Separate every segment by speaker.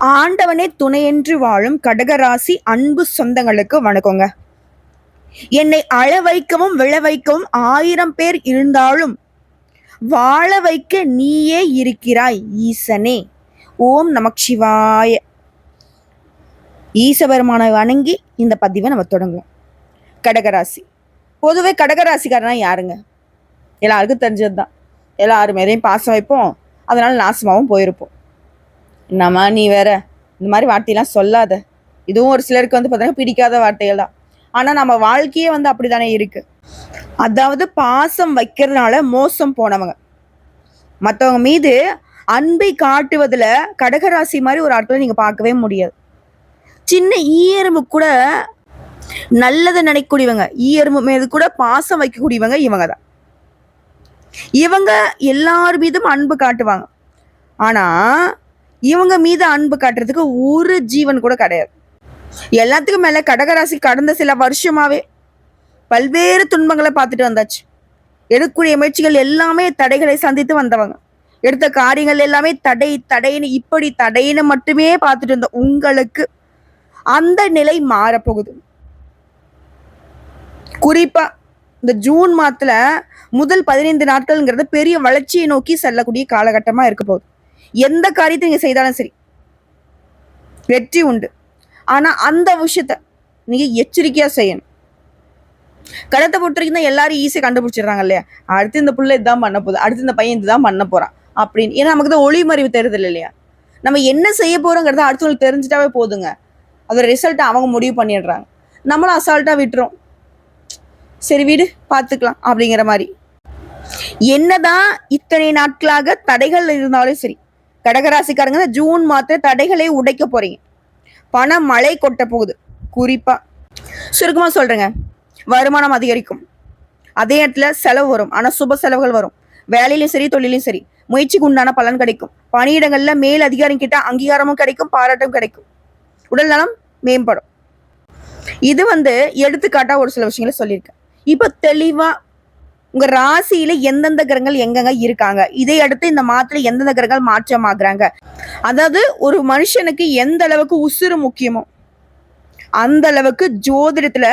Speaker 1: ஆண்டவனே துணையென்று வாழும் கடகராசி அன்பு சொந்தங்களுக்கு வணக்கங்க. என்னை அழ வைக்கவும் விழ வைக்கவும் 1000 பேர் இருந்தாலும் வாழ வைக்க நீயே இருக்கிறாய் ஈசனே. ஓம் நமச்சிவாய. ஈசபெருமானை வணங்கி இந்த பதிவை நம்ம தொடங்குவோம். கடகராசி பொதுவே கடகராசிக்காரனா யாருங்க? எல்லாருக்கும் தெரிஞ்சது தான். எல்லாரும் மேலேயும் பாசம் வைப்போம், அதனால நாசமாகவும் போயிருப்போம். நம்ம நீ வேற இந்த மாதிரி வார்த்தையெல்லாம் சொல்லாத. இதுவும் ஒரு சிலருக்கு பார்த்தீங்கன்னா பிடிக்காத வார்த்தைகள் தான். ஆனால் நம்ம வாழ்க்கையே அப்படிதானே இருக்கு. அதாவது பாசம் வைக்கிறதுனால மோசம் போனவங்க, மற்றவங்க மீது அன்பை காட்டுவதில் கடகராசி மாதிரி ஒரு ஆட்களை நீங்கள் பார்க்கவே முடியாது. சின்ன ஈயரும்பு கூட நல்லதை நினைக்கக்கூடியவங்க, ஈயரும்பு மீது கூட பாசம் வைக்கக்கூடியவங்க இவங்க தான். இவங்க எல்லார் மீதும் அன்பு காட்டுவாங்க. ஆனால் இவங்க மீது அன்பு காட்டுறதுக்கு ஒரு ஜீவன் கூட கிடையாது. எல்லாத்துக்கும் மேல கடகராசி கடந்த சில வருஷமாவே பல்வேறு துன்பங்களை பார்த்துட்டு வந்தாச்சு. எடுக்கக்கூடிய முயற்சிகள் எல்லாமே தடைகளை சந்தித்து வந்தவங்க. எடுத்த காரியங்கள் எல்லாமே தடைன்னு இப்படி தடைன்னு மட்டுமே பார்த்துட்டு இருந்த உங்களுக்கு அந்த நிலை மாறப்போகுது. குறிப்பா இந்த ஜூன் மாதத்துல முதல் 15 நாட்கள்ங்கிறது பெரிய வளர்ச்சியை நோக்கி செல்லக்கூடிய காலகட்டமா இருக்க போகுது. எந்த காரியத்தை நீங்க செய்தாலும் சரி வெற்றி உண்டு. ஆனா அந்த விஷயத்த நீங்க எச்சரிக்கையா செய்யணும். கடத்தை பொறுத்த வரைக்கும் தான் எல்லாரும் ஈஸியா கண்டுபிடிச்சிடுறாங்க இல்லையா? அடுத்து இந்த புள்ள இதுதான் பண்ண போகுது, அடுத்து இந்த பையன் இதுதான் பண்ண போறான் அப்படின்னு. ஏன்னா நமக்கு தான் ஒளிமறைவு தெரியுது இல்லையா? நம்ம என்ன செய்ய போறோங்கிறத அடுத்தவங்களுக்கு தெரிஞ்சுட்டாவே போதுங்க. அதோட ரிசல்ட்டை அவங்க முடிவு பண்ணிடுறாங்க. நம்மளும் அசால்ட்டா விட்டுறோம். சரி வீடு பார்த்துக்கலாம் அப்படிங்கிற மாதிரி. என்னதான் இத்தனை நாட்களாக தடைகள் இருந்தாலும் சரி, கடகராசிக்காரங்க ஜூன் மாதத்துல தடைகளை உடைக்க போறீங்க. பண மழை கொட்ட போகுது. குறிப்பா சுருக்கமா சொல்றேங்க, வருமானம் அதிகரிக்கும். அதே இடத்துல செலவு வரும், ஆனா சுப செலவுகள் வரும். வேலையிலும் சரி தொழிலையும் சரி முயற்சிக்கு உண்டான பலன் கிடைக்கும். பணியிடங்கள்ல மேல் அதிகாரம் கிட்ட அங்கீகாரமும் கிடைக்கும், பாராட்டும் கிடைக்கும். உடல் நலம் மேம்படும். இது எடுத்துக்காட்டா ஒரு சில விஷயங்களை சொல்லியிருக்கேன். இப்ப தெளிவா உங்க ராசியில எந்தெந்த கிரகங்கள் எங்கெங்க இருக்காங்க, இதை அடுத்து இந்த மாதத்துல எந்தெந்த கிரகங்கள் மாற்றமாகறாங்க, அதாவது ஒரு மனுஷனுக்கு எந்த அளவுக்கு உசுறு முக்கியமோ அந்த அளவுக்கு ஜோதிடத்துல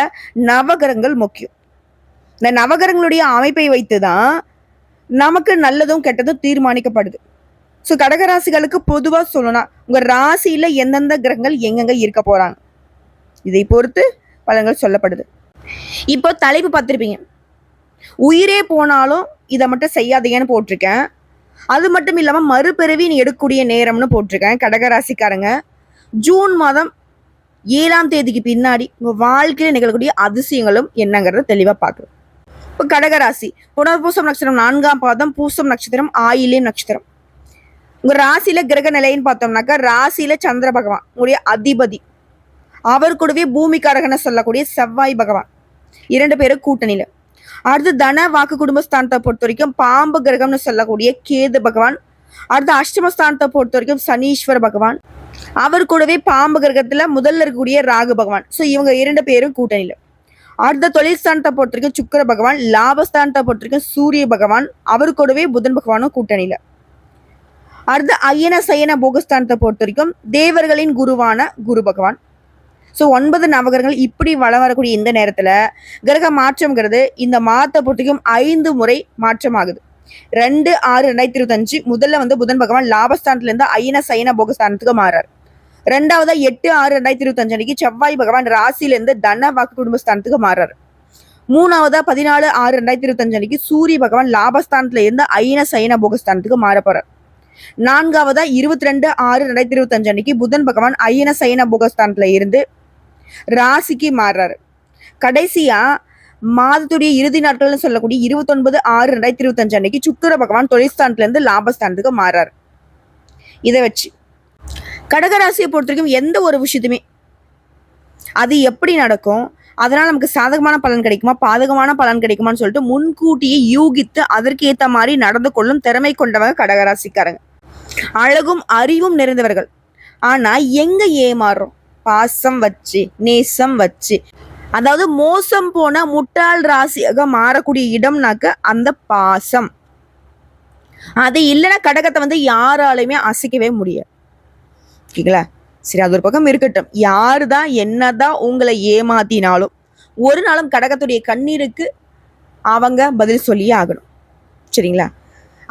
Speaker 1: நவகிரகங்கள் முக்கியம். இந்த நவகிரகங்களுடைய அமைப்பை வைத்துதான் நமக்கு நல்லதும் கெட்டதும் தீர்மானிக்கப்படுது. ஸோ கடகராசிகளுக்கு பொதுவா சொல்லணும்னா உங்க ராசியில எந்தெந்த கிரகங்கள் எங்கெங்க இருக்க போறாங்க இதை பொறுத்து பலன்கள் சொல்லப்படுது. இப்போ தலைப்பு பார்த்திருப்பீங்க, உயிரே போனாலும் இதை மட்டும் செய்யாதீங்கன்னு போட்டிருக்கேன். அது மட்டும் இல்லாம மறுபிறவி நீ எடுக்கக்கூடிய நேரம்னு போட்டிருக்கேன். கடகராசிக்காரங்க ஜூன் மாதம் 7ஆம் தேதிக்கு பின்னாடி உங்க வாழ்க்கையில நிகழக்கூடிய அதிசயங்களும் என்னங்கிறத தெளிவா பார்க்கணும். இப்போ கடகராசி புனர்பூசம் நட்சத்திரம் 4ஆம் பாதம், பூசம் நட்சத்திரம், ஆயில்யம் நட்சத்திரம். உங்க ராசியில கிரக நிலைன்னு பார்த்தோம்னாக்கா ராசியில சந்திர பகவான் உங்களுடைய அதிபதி, அவர் கூடவே பூமிக்காரகனை சொல்லக்கூடிய செவ்வாய் பகவான் 2 பேரும் கூட்டணியில. அடுத்து தன வாக்கு குடும்பஸ்தானத்தை பொறுத்த வரைக்கும் பாம்பு கிரகம்னு சொல்லக்கூடிய கேது பகவான். அடுத்து அஷ்டமஸ்தானத்தை பொறுத்த வரைக்கும் சனீஸ்வர பகவான், அவர் கூடவே பாம்பு கிரகத்துல முதல்ல இருக்கக்கூடிய ராகு பகவான். ஸோ இவங்க 2 பேரும் கூட்டணியில. அடுத்த தொழில் ஸ்தானத்தை பொறுத்த வரைக்கும் சுக்கிர பகவான், லாபஸ்தானத்தை பொறுத்த வரைக்கும் சூரிய பகவான், அவர் கூடவே புதன் பகவானும் கூட்டணியில. அடுத்து அயன சயன போகஸ்தானத்தை பொறுத்த வரைக்கும் தேவர்களின் குருவான குரு பகவான். ஸோ 9 நவகிரகங்கள் இப்படி வளம் வரக்கூடிய இந்த நேரத்துல கிரக மாற்றம்ங்கிறது இந்த மாதத்தை பொறுத்தவரைக்கும் 5 முறை மாற்றம் ஆகுது. 2/6/2025 முதல்ல புதன் பகவான் லாபஸ்தானத்துல இருந்து அயன சயன போகஸ்தானத்துக்கு மாறாரு. 2வது 8/6/2025 அன்னைக்கு செவ்வாய் பகவான் ராசியில இருந்து தன வாக்கு குடும்பஸ்தானத்துக்கு மாறாரு. 3வது 14/6/2025 அன்னைக்கு சூரிய பகவான் லாபஸ்தானத்துல இருந்து அயன சயன போகஸ்தானத்துக்கு மாற போறார். 4வது 22/6/2025 அன்னைக்கு புதன் பகவான் அயன சயன போகஸ்தானத்துல இருந்து ராசிக்கு மாறுறாரு. கடைசியா மாதத்துடைய இறுதி நாட்கள்னு சொல்லக்கூடிய 29/6/2025 அன்னைக்கு சுக்கிர பகவான் தொழில்ஸ்தானத்துல இருந்து லாபஸ்தானத்துக்கு மாறாரு. இதை வச்சு கடகராசியை பொறுத்த வரைக்கும் எந்த ஒரு விஷயத்துமே அது எப்படி நடக்கும், அதனால நமக்கு சாதகமான பலன் கிடைக்குமா பாதகமான பலன் கிடைக்குமான்னு சொல்லிட்டு முன்கூட்டியே யூகித்து அதற்கு ஏற்ற மாதிரி நடந்து கொள்ளும் திறமை கொண்டவங்க கடகராசிக்காரங்க. அழகும் அறிவும் நிறைந்தவர்கள். ஆனா எங்க ஏமாறுறோம்? பாசம் வச்சு நேசம் வச்சு, அதாவது மோசம் போன முட்டாள் ராசியாக மாறக்கூடிய இடம்னாக்க அந்த பாசம். அது இல்லைன்னா கடகத்தை யாராலையுமே அசைக்கவே முடியாது. ஓகேங்களா? சரி, அது ஒரு பக்கம் இருக்கட்டும். யாரு தான் என்னதான் உங்களை ஏமாத்தினாலும் ஒரு நாளும் கடகத்துடைய கண்ணீருக்கு அவங்க பதில் சொல்லியே ஆகணும். சரிங்களா?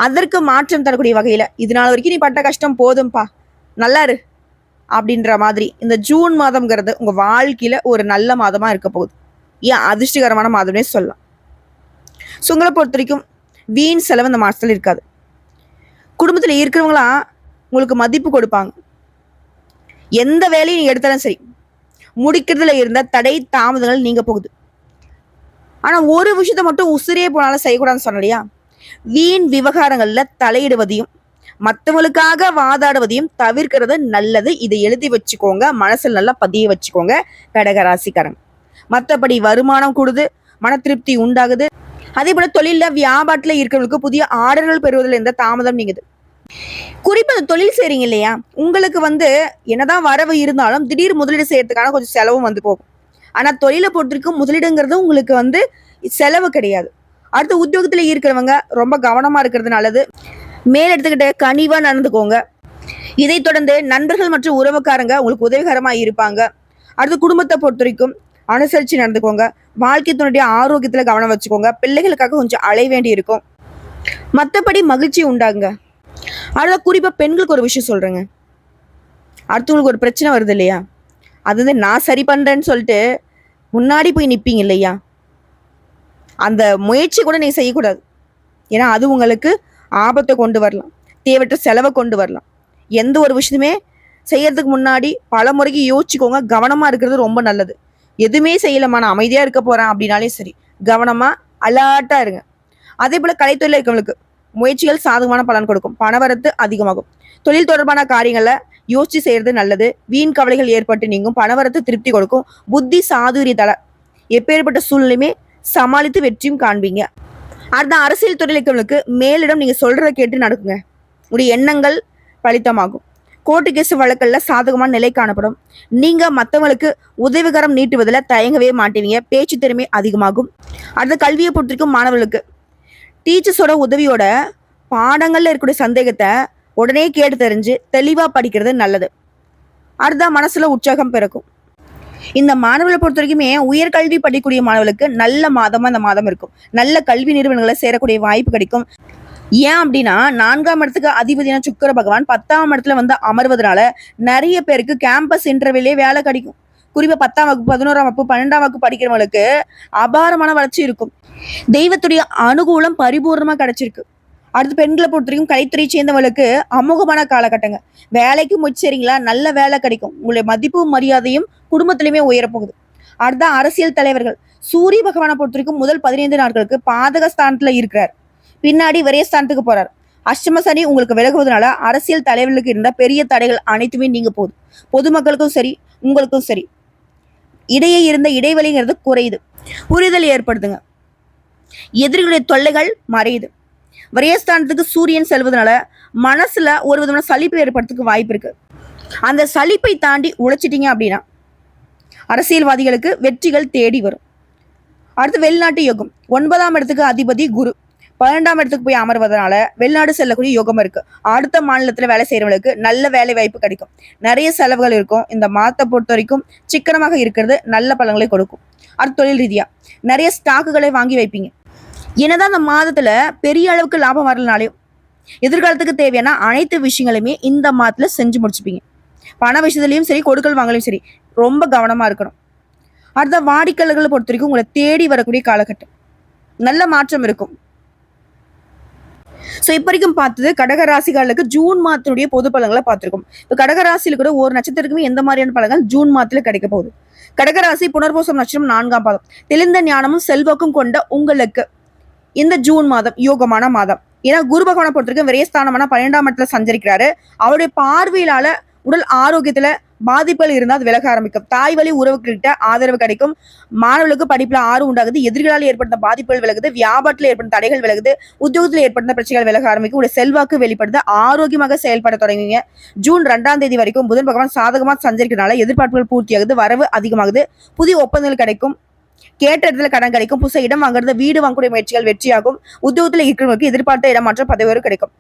Speaker 1: அதற்கு மாற்றம் தரக்கூடிய வகையில இது நாள் வரைக்கும் நீ பட்ட கஷ்டம் போதும்பா, நல்லா இரு அப்படின்ற மாதிரி இந்த ஜூன் மாதம்ங்கிறது உங்க வாழ்க்கையில ஒரு நல்ல மாதமா இருக்க போகுது. ஏன் அதிர்ஷ்டகரமான மாதம்னே சொல்லலாம். ஸோ உங்களை பொறுத்த வரைக்கும் வீண் செலவு இந்த மாசத்துல இருக்காது. குடும்பத்துல இருக்கிறவங்களாம் உங்களுக்கு மதிப்பு கொடுப்பாங்க. எந்த வேலையும் நீங்க எடுத்தாலும் சரி, முடிக்கிறதுல இருந்த தடை தாமதங்கள் நீங்க போகுது. ஆனா ஒரு விஷயத்த மட்டும் உசிரே போனாலும் செய்யக்கூடாதுன்னு சொன்னலையா, வீண் விவகாரங்கள்ல தலையிடுவதையும் மற்றவங்களுக்காக வாதாடுவதையும் தவிர்க்கிறது நல்லது. இதை எழுதி வச்சுக்கோங்க, மனசுல நல்லா பதிய வச்சுக்கோங்க கடகராசிக்காரங்க. மற்றபடி வருமானம் கூடுது, மன திருப்தி உண்டாகுது. அதே போல தொழில வியாபாரத்துல இருக்கிறவங்களுக்கு புதிய ஆர்டர்கள் பெறுவதில் எந்த தாமதம் நீங்குது. குறிப்பா தொழில் செய்றீங்க இல்லையா, உங்களுக்கு என்னதான் வரவு இருந்தாலும் திடீர் முதலீடு செய்யறதுக்கான கொஞ்சம் செலவும் போகும். ஆனா தொழிலை பொறுத்திருக்கும் முதலீடுங்கிறது உங்களுக்கு செலவு கிடையாது. அடுத்த உத்தியோகத்துல இருக்கிறவங்க ரொம்ப கவனமா இருக்கிறது நல்லது. மேல் எடுத்துக்கிட்ட கனிவா நடந்துக்கோங்க. இதை தொடர்ந்து நண்பர்கள் மற்றும் உறவுக்காரங்க உங்களுக்கு உதவிகரமா இருப்பாங்க. அடுத்து குடும்பத்தை பொறுத்த வரைக்கும் அனுசரிச்சு நடந்துக்கோங்க. வாழ்க்கை துணையுடைய ஆரோக்கியத்துல கவனம் வச்சுக்கோங்க. பிள்ளைகளுக்காக கொஞ்சம் அலைய வேண்டி இருக்கும். மற்றபடி மகிழ்ச்சி உண்டாகுங்க. அடுத்த குறிப்பா பெண்களுக்கு ஒரு விஷயம் சொல்றேங்க. அடுத்தவங்களுக்கு ஒரு பிரச்சனை வருது இல்லையா, அது நான் சரி பண்றேன்னு சொல்லிட்டு முன்னாடி போய் நிப்பீங்க இல்லையா, அந்த முயற்சி கூட நீங்க செய்யக்கூடாது. ஏன்னா அது உங்களுக்கு ஆபத்தை கொண்டு வரலாம், தேவையற்ற செலவை கொண்டு வரலாம். எந்த ஒரு விஷயத்துமே செய்யறதுக்கு முன்னாடி பல முறைக்கு யோசிச்சுக்கோங்க. கவனமா இருக்கிறது ரொம்ப நல்லது. எதுவுமே செய்யலமா, நான் அமைதியா இருக்க போறேன் அப்படின்னாலே சரி, கவனமா அலர்ட்டா இருங்க. அதே போல கலைத்துறையில் இருக்கவங்களுக்கு முயற்சிகள் சாதகமான பலன் கொடுக்கும். பணவரத்து அதிகமாகும். தொழில் தொடர்பான காரியங்களை யோசிச்சு செய்யறது நல்லது. வீண் கவலைகள் ஏற்பட்டு நீங்கும். பணவரத்து திருப்தி கொடுக்கும். புத்தி சாதுரியத்தால எப்பேற்பட்ட சூழ்நிலையுமே சமாளித்து வெற்றியும் காண்பீங்க. அடுத்த அரசியல் துறையில் இருக்கவங்களுக்கு மேலிடம் நீங்க சொல்றதை கேட்டு நடக்குங்க. உடைய எண்ணங்கள் பலித்தமாகும். கோர்ட்டு கேஸ் வழக்கல்ல சாதகமான நிலை காணப்படும். நீங்க மற்றவங்களுக்கு உதவிகரம் நீட்டுவதில் தயங்கவே மாட்டீங்க. பேச்சு திறமை அதிகமாகும். அடுத்த கல்வியை பொறுத்திருக்கும் மாணவர்களுக்கு டீச்சர்ஸோட உதவியோட பாடங்கள்ல இருக்கக்கூடிய சந்தேகத்தை உடனே கேட்டு தெரிஞ்சு தெளிவா படிக்கிறது நல்லது. அடுத்த மனசுல உற்சாகம் பிறக்கும். இந்த மாணவர்களை பொறுத்த வரைக்குமே உயர்கல்வி படிக்கக்கூடிய மாணவர்களுக்கு நல்ல மாதமா இந்த மாதம் இருக்கும். நல்ல கல்வி நிறுவனங்களை சேரக்கூடிய வாய்ப்பு கிடைக்கும். ஏன் அப்படின்னா 4ஆம் இடத்துக்கு அதிபதியான சுக்கிர பகவான் 10ஆம் இடத்துல அமர்வதனால நிறைய பேருக்கு கேம்பஸ் இன்டர்வியூலே வேலை கிடைக்கும். குறிப்பா 10ஆம் வகுப்பு 11ஆம் வகுப்பு 12ஆம் வகுப்பு படிக்கிறவங்களுக்கு அபாரமான வளர்ச்சி இருக்கும். தெய்வத்துடைய அனுகூலம் பரிபூர்ணமா கிடைச்சிருக்கு. அடுத்து பெண்களை பொறுத்த வரைக்கும் கலைத்துறை சேர்ந்தவங்களுக்கு அமோகமான காலகட்டங்க. வேலைக்கு முயற்சிறீங்களா, நல்ல வேலை கிடைக்கும். உங்களுடைய மதிப்பும் மரியாதையும் குடும்பத்திலுமே உயரப்போகுது. அடுத்த அரசியல் தலைவர்கள் சூரிய பகவானை பொறுத்த வரைக்கும் முதல் 15 நாட்களுக்கு பாதக ஸ்தானத்துல இருக்கிறார். பின்னாடி விரயஸ்தானத்துக்கு போறார். அஷ்டம சனி உங்களுக்கு விலகுவதனால அரசியல் தலைவர்களுக்கு இருந்த பெரிய தடைகள் அனைத்துமே நீங்க போகுது. பொதுமக்களுக்கும் சரி, உங்களுக்கும் சரி, இடையே இருந்த இடைவெளிங்கிறது குறையுது. புரிதல் ஏற்படுதுங்க. எதிரிகளுடைய தொல்லைகள் மறையுது. விரயஸ்தானத்துக்கு சூரியன் செல்வதனால மனசுல ஒரு விதமான சலிப்பு ஏற்படுறதுக்கு வாய்ப்பு இருக்கு. அந்த சலிப்பை தாண்டி உழைச்சிட்டீங்க அப்படின்னா அரசியல்வாதிகளுக்கு வெற்றிகள் தேடி வரும். அடுத்து வெளிநாட்டு யோகம் 9ஆம் இடத்துக்கு அதிபதி குரு 12ஆம் இடத்துக்கு போய் அமர்வதனால வெளிநாடு செல்லக்கூடிய யோகம் இருக்கு. அடுத்த மாநிலத்துல வேலை செய்யறவங்களுக்கு நல்ல வேலை வாய்ப்பு கிடைக்கும். நிறைய செலவுகள் இருக்கும். இந்த மாதத்தை பொறுத்த வரைக்கும் சிக்கனமாக இருக்கிறது நல்ல பலன்களை கொடுக்கும். அடுத்த தொழில் ரீதியா நிறைய ஸ்டாக்குகளை வாங்கி வைப்பீங்க. என்னதான் அந்த மாதத்துல பெரிய அளவுக்கு லாபம் வரலனாலையும் எதிர்காலத்துக்கு தேவையான அனைத்து விஷயங்களுமே இந்த மாதத்துல செஞ்சு முடிச்சுப்பீங்க. பண விஷயத்துலயும் சரி, கொடுக்கல் வாங்கலையும் சரி, ரொம்ப கவனமா இருக்கணும். அடுத்த வாடிக்கையாளர்களை பொறுத்த வரைக்கும் உங்களை தேடி வரக்கூடிய காலகட்டம், நல்ல மாற்றம் இருக்கும். ஸோ இப்போ வரைக்கும் பார்த்தது கடகராசிகளுக்கு ஜூன் மாதத்தினுடைய பொது பலன்களை பார்த்திருக்கோம். இப்போ கடகராசியில கூட ஒரு நட்சத்திரத்துக்குமே எந்த மாதிரியான பலன்கள் ஜூன் மாதத்துல கிடைக்க போகுது. கடகராசி புனர்பூசம் நட்சத்திரம் 4ஆம் பாதம். தெளிந்த ஞானமும் செல்வாக்கும் கொண்ட உங்களுக்கு இந்த ஜூன் மாதம் யோகமான மாதம். ஏன்னா குரு பகவானை பொறுத்த வரைக்கும் விரயஸ்தானமான 12ஆம் இடத்துல சஞ்சரிக்கிறாரு. அவருடைய பார்வையிலால உடல் ஆரோக்கியத்துல பாதிப்புகள் இருந்தால் அது விலக ஆரம்பிக்கும். தாய் வழி உறவுகிட்ட ஆதரவு கிடைக்கும். மாணவர்களுக்கு படிப்புல ஆர்வம் உண்டாகுது. எதிரிகளால் ஏற்பட்ட பாதிப்புகள் விலகுது. வியாபாரத்தில் ஏற்பட்ட தடைகள் விலகுது. உத்தியோகத்தில் ஏற்பட்ட பிரச்சனைகள் விலக ஆரம்பிக்கும். உடைய செல்வாக்கு வெளிப்படுத்த ஆரோக்கியமாக செயல்பட தொடங்குவீங்க. ஜூன் 2ஆம் தேதி வரைக்கும் புதன் பகவான் சாதகமாக சஞ்சரிக்கிறதுனால எதிர்பார்ப்புகள் பூர்த்தியாகுது. வரவு அதிகமாகுது. புதிய ஒப்பந்தங்கள் கிடைக்கும். கேட்ட இடத்துல கடன் கிடைக்கும். புதுசா இடம் வாங்குறது, வீடு வாங்கக்கூடிய முயற்சிகள் வெற்றியாகும். உத்தியோகத்துல இருக்கிறவங்களுக்கு எதிர்பார்த்த இடமாற்றம், பதவி கிடைக்கும்.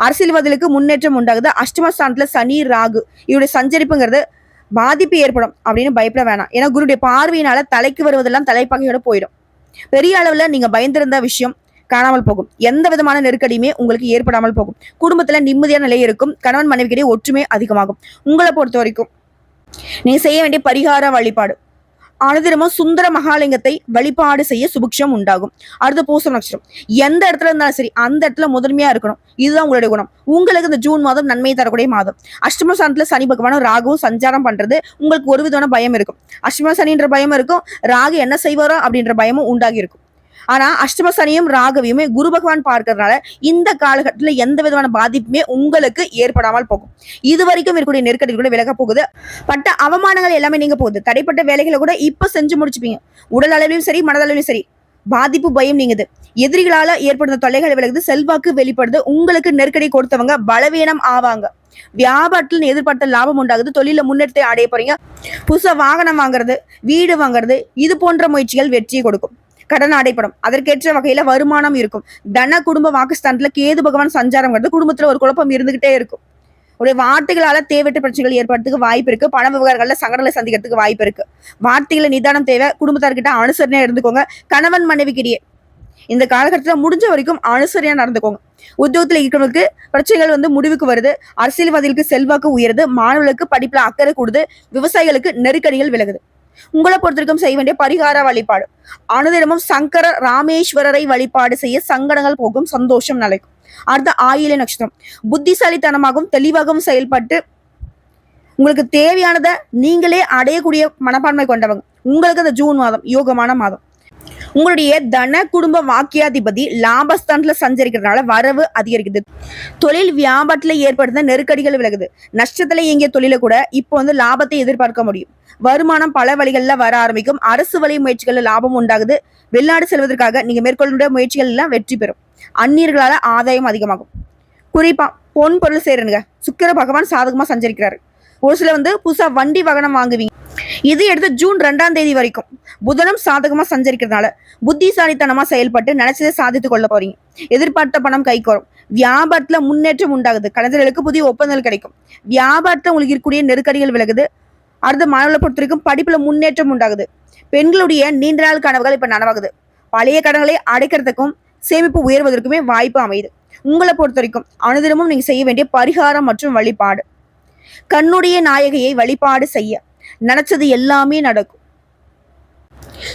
Speaker 1: அரசியல்வாதிகளுக்கு முன்னேற்றம் உண்டாகுது. அஷ்டமஸ்தானத்துல சனி, ராகு இவருடைய சஞ்சரிப்புங்கிறது பாதிப்பு ஏற்படும் அப்படின்னு பயப்பட வேணாம். ஏன்னா குருடைய பார்வையினால தலைக்கு வருவதெல்லாம் தலைப்பாகையோட போயிடும். பெரிய அளவுல நீங்க பயந்திருந்த விஷயம் காணாமல் போகும். எந்த விதமான நெருக்கடியுமே உங்களுக்கு ஏற்படாமல் போகும். குடும்பத்துல நிம்மதியான நிலை இருக்கும். கணவன் மனைவிக்கிடையே ஒற்றுமை அதிகமாகும். உங்களை பொறுத்த வரைக்கும் நீங்க செய்ய வேண்டிய பரிகார வழிபாடு, அனுதினமும் சுந்தர மகாலிங்கத்தை வழிபாடு செய்ய சுபிக்ஷம் உண்டாகும். அடுத்த பூசம் நட்சத்திரம், எந்த இடத்துல இருந்தாலும் சரி அந்த இடத்துல முதன்மையா இருக்கணும். இதுதான் உங்களுடைய குணம். உங்களுக்கு இந்த ஜூன் மாதம் நன்மை தரக்கூடிய மாதம். அஷ்டம ஸ்தானத்துல சனி பகவானும் ராகுவும் சஞ்சாரம் பண்றது உங்களுக்கு ஒரு விதமான பயம் இருக்கும். அஷ்டம சனின்ற பயம் இருக்கும், ராகு என்ன செய்வாரோ அப்படின்ற பயமும் உண்டாகி இருக்கும். ஆனா அஷ்டம சனியும் ராகவியுமே குரு பகவான் பார்க்கறதுனால இந்த காலகட்டத்துல எந்த விதமான பாதிப்புமே உங்களுக்கு ஏற்படாமல் போகும். இது வரைக்கும் இருக்கக்கூடிய நெருக்கடி கூட விலக போகுது. பட்ட அவமானங்கள் எல்லாமே நீங்க போகுது. தடைப்பட்ட வேலைகளை கூட இப்ப செஞ்சு முடிச்சுப்பீங்க. உடல் அளவிலும் சரி, மனதளவிலும் சரி. பாதிப்பு பயம் நீங்குது. எதிரிகளால ஏற்படுத்த தொல்லைகள் விலகுது. செல்வாக்கு வெளிப்படுது. உங்களுக்கு நெருக்கடி கொடுத்தவங்க பலவீனம் ஆவாங்க. வியாபாரத்தில் எதிர்பார்த்த லாபம் உண்டாகுது. தொழில முன்னேற்றத்தை அடைய போறீங்க. புதுசா வாகனம் வாங்குறது, வீடு வாங்குறது, இது போன்ற முயற்சிகள் வெற்றியை கொடுக்கும். கடன் அடைப்படும். அதற்கேற்ற வகையில வருமானம் இருக்கும். தன குடும்ப வாக்குஸ்தானத்துல கேது பகவான் சஞ்சாரம் குடும்பத்துல ஒரு குழப்பம் இருந்துகிட்டே இருக்கும். உடைய வார்த்தைகளால தேவையற்ற பிரச்சனைகள் ஏற்படுறதுக்கு வாய்ப்பு இருக்கு. பண விவகாரங்கள்ல சங்கடங்களை சந்திக்கிறதுக்கு வாய்ப்பு இருக்கு. வார்த்தைகளை நிதானம் தேவை. குடும்பத்தார்கிட்ட அனுசரணையா இருந்துக்கோங்க. கணவன் மனைவிக்கிடையே இந்த காலகட்டத்துல முடிஞ்ச வரைக்கும் அனுசரியா நடந்துக்கோங்க. உத்தியோகத்துல இருக்கிறவங்களுக்கு பிரச்சனைகள் முடிவுக்கு வருது. அரசியல்வாதிகளுக்கு செல்வாக்கு உயருது. மாணவர்களுக்கு படிப்புல அக்கறை கூடுது. விவசாயிகளுக்கு நெருக்கடிகள் விலகுது. உங்களை பொறுத்திருக்கும் செய்ய வேண்டிய பரிகார வழிபாடு, அனுதினமும் சங்கர ராமேஸ்வரரை வழிபாடு செய்ய சங்கடங்கள் போகும், சந்தோஷம் நிலைக்கும். அடுத்த ஆயில நட்சத்திரம், புத்திசாலித்தனமாகவும் தெளிவாகவும் செயல்பட்டு உங்களுக்கு தேவையானதை நீங்களே அடையக்கூடிய மனப்பான்மை கொண்டவங்க. உங்களுக்கு அந்த ஜூன் மாதம் யோகமான மாதம். உங்களுடைய தன குடும்ப வாக்கியாதிபதி லாபஸ்தானத்துல சஞ்சரிக்கிறதுனால வரவு அதிகரிக்குது. தொழில் வியாபாரத்துல ஏற்படுத்த நெருக்கடிகள் விலகுது. நஷ்டத்துல இயங்கிய தொழில கூட இப்போ லாபத்தை எதிர்பார்க்க முடியும். வருமானம் பல வழிகள்ல வர ஆரம்பிக்கும். அரசு வழி முயற்சிகள்ல லாபம் உண்டாகுது. வெளிநாடு செல்வதற்காக நீங்க மேற்கொள்ள முயற்சிகள் எல்லாம் வெற்றி பெறும். அந்நியர்களால ஆதாயம் அதிகமாகும். குறிப்பா பொன் பொருள் சேருங்க. சுக்கிர பகவான் சாதகமா சஞ்சரிக்கிறாரு. ஒரு சில புதுசா வண்டி வாகனம் வாங்குவீங்க. இது எடுத்து ஜூன் 2ஆம் தேதி வரைக்கும் புதனும் சாதகமா சஞ்சரிக்கிறதுனால புத்திசாலித்தனமா செயல்பட்டு நினைச்சதை சாதித்துக் கொள்ள போறீங்க. எதிர்பார்த்த பணம் கைகோரும். வியாபாரத்துல முன்னேற்றம் உண்டாகுது. கலைஞர்களுக்கு புதிய ஒப்பந்தங்கள் கிடைக்கும். வியாபாரத்துல உங்களுக்கு இருக்கக்கூடிய நெருக்கடிகள் விலகுது. அடுத்த மாணவர்களை பொறுத்த வரைக்கும் படிப்புல முன்னேற்றம் உண்டாகுது. பெண்களுடைய நீண்ட நாள் கனவுகள் இப்ப நனவாகுது. பழைய கடன்களை அடைக்கிறதுக்கும் சேமிப்பு உயர்வதற்குமே வாய்ப்பு அமையுது. உங்களை பொறுத்த வரைக்கும் அனுதினமும் நீங்க செய்ய வேண்டிய பரிகாரம் மற்றும் வழிபாடு, கண்ணுடைய நாயகியை வழிபாடு செய்ய நினைச்சது எல்லாமே நடக்கும்.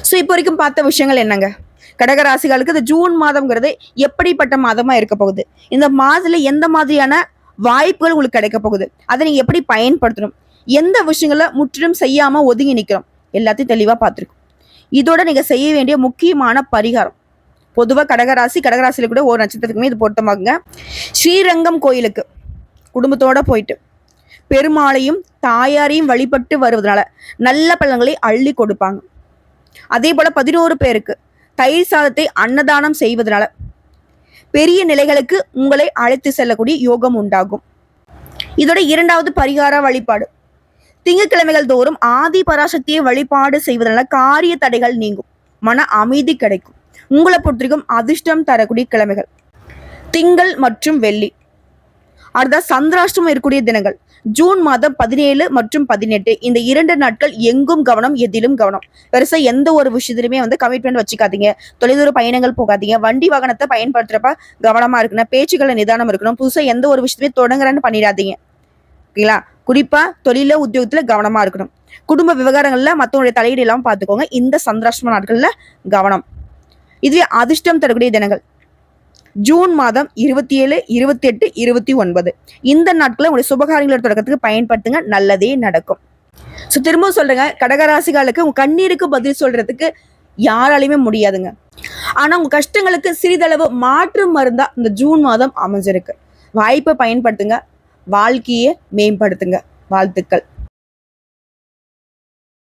Speaker 1: சோ இப்போ வரைக்கும் பார்த்த விஷயங்கள் என்னங்க? கடகராசிகளுக்கு இந்த ஜூன் மாதம்ங்கிறது எப்படிப்பட்ட மாதமா இருக்க போகுது? இந்த மாதத்துல எந்த மாதிரியான வாய்ப்புகள் உங்களுக்கு கிடைக்க போகுது? அதை நீங்க எப்படி பயன்படுத்தணும்? எந்த விஷயங்கள முற்றிலும் செய்யாம ஒதுங்கி நிக்கிறோம்? எல்லாத்தையும் தெளிவா பார்த்திருக்கோம். இதோட நீங்க செய்ய வேண்டிய முக்கியமான பரிகாரம், பொதுவா கடகராசியில கூட ஒரு நட்சத்திரத்துக்குமே இது பொருத்தமாகுங்க. ஸ்ரீரங்கம் கோயிலுக்கு குடும்பத்தோட போயிட்டு பெருமாளையும் தாயாரையும் வழிபட்டு வருவதனால நல்ல பலன்களை அள்ளி கொடுப்பாங்க. அதே போல 11 பேருக்கு தயிர் சாதத்தை அன்னதானம் செய்வதனால பெரிய நிலைகளுக்கு உங்களை அழைத்து செல்லக்கூடிய யோகம் உண்டாகும். இதோட 2வது பரிகார வழிபாடு, திங்கட்கிழமைகள் தோறும் ஆதி பராசக்தியை வழிபாடு செய்வதனால காரிய தடைகள் நீங்கும், மன அமைதி கிடைக்கும். உங்களை பொறுத்திருக்கும் அதிர்ஷ்டம் தரக்கூடிய கிழமைகள் திங்கள் மற்றும் வெள்ளி. அடுத்த சந்திராஷ்டமம் இருக்கக்கூடிய தினங்கள் ஜூன் மாதம் 17 மற்றும் 18. இந்த 2 நாட்கள் எங்கும் கவனம், எதிலும் கவனம். பெருசா எந்த ஒரு விஷயத்திலுமே கமிட்மெண்ட் வச்சுக்காதீங்க. தொலைதூர பயணங்கள் போகாதீங்க. வண்டி வாகனத்தை பயன்படுத்துறப்ப கவனமா இருக்கணும். பேச்சுக்களை நிதானம் இருக்கணும். புதுசா எந்த ஒரு விஷயத்தையுமே தொடங்குறேன்னு பண்ணிடாதீங்க. ஓகேங்களா? குறிப்பா தொழில உத்தியோகத்துல கவனமா இருக்கணும். குடும்ப விவகாரங்கள்ல மற்றவங்களுடைய தலையீடு எல்லாம் பார்த்துக்கோங்க. இந்த சந்திராஷ்டம நாட்கள்ல கவனம். இதுவே அதிர்ஷ்டம் தரக்கூடிய தினங்கள் ஜூன் மாதம் 27, 28, 29. இந்த நாட்களை உங்களுடைய சுபகாரியங்களோட தொடக்கத்துக்கு பயன்படுத்துங்க. நல்லதே நடக்கும். ஸோ திரும்ப சொல்றேங்க, கடகராசிகளுக்கு உங்க கண்ணீருக்கு பதில் சொல்றதுக்கு யாராலையுமே முடியாதுங்க. ஆனா உங்க கஷ்டங்களுக்கு சிறிதளவு மாற்று மருந்தா இந்த ஜூன் மாதம் அமைஞ்சிருக்கு. வாய்ப்பை பயன்படுத்துங்க. வாழ்க்கையை மேம்படுத்துங்க. வாழ்த்துக்கள்.